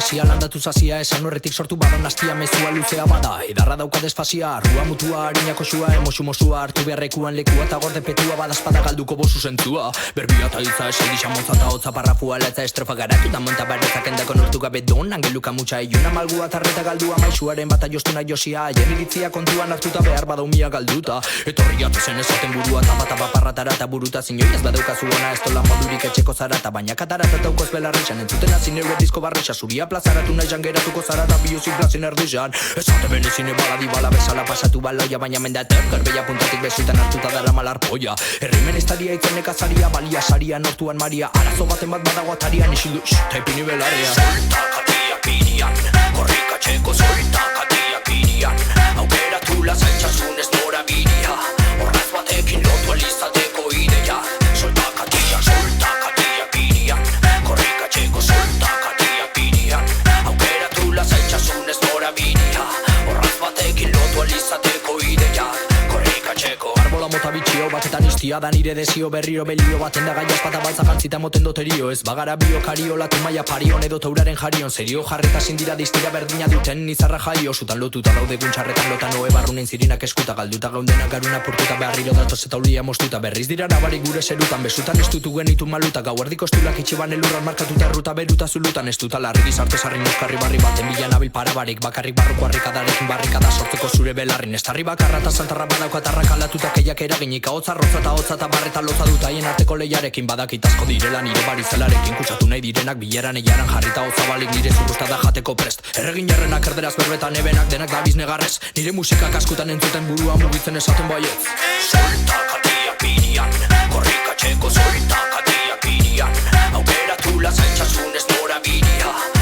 fantasia landatu zazia, esan horretik sortu badan nastia mezua luzea bada, edarra dauka desfazia, arrua mutua, harinako sua, emosu mosua, hartu beharrekuan lekua eta gorde petua, badazpada galduko bozu zentzua, berbia eta hitza esen disa motza eta hotza parrafua, latza estrofa garatu da monta barrezak endako nortu gabe don, angeluka mutxa eiuna malgua tarreta galdua, maixuaren bata jostuna josia, jeniritzia kontuan hartuta behar badaumia galduta, etorriatu zen esaten burua, tapata baparratara eta buruta zinoi ez badaukazu ona, ez tola modurik etxeko zarata, baina katarata taukoz belarrexan, entzuten azin eure disko barrexa, zuria plazaratu nahi jangeratuko zarata, biozik plazin erdizan, esate benezine baladi bala bezala pasatu baloia, baina mendater, garbeia puntatik besutan hartuta dara malarpoia, herrimen estadia itzen nekazaria, balia saria, nortuan maria, arazo baten bat badago atarian, isildu, eta ipini belarria. Soltakatiak irian, korrikatxeko soltakatiak irian, aukeratu lasaitxasunez nora bidia, horraz batekin lotu alizateko idea, soltakatiak irian, korrikatxeko soltakatiak irian, aukeratu lasaitxasunez nora bidia, horraz batekin lotu alizateko idea, korrikatxeko arbola mota bitxio batetan iztia da nire desio berriro belio baten da gaia espata baltza jantzita moten doterio ez bagara biokario latu maia parion edo tauraren jarion serio jarreta sindira distira berdina duten nizarra jaio sutan lotuta daude guntxarretan lotan oe barrunen zirinak eskuta galduta gaundenak garuna purtuta beharriro datoz eta ulia mostuta berriz dira nabarik gure zerutan besutan estutu genitu maluta gauerdiko estulak itxiban elurran markatuta erruta beruta zulutan estuta larri gizarte sarri nuskarri barri baten bila nabil parabarik bakarrik barruko harrikadarekin barrikada sortzeko zure belarrin estarri bakarra eta saltarra badauka tarrak aldatuta keiak eraginik ahotza rotza eta barreta lotza dut haien arteko lehiarekin badakit asko direla nire barizelarekin kutsatu nahi direnak bileran eiaran jarrita hozabalik nire zurrustada jateko prest erregin jarrenak erderaz berbetan ebenak denak da biznegarrez nire musikak askutan entzuten burua mugitzen esaten baietz soltakatiak irian korrikatxeko soltakatiak irian aukeratu lasaitxasunez nora bidia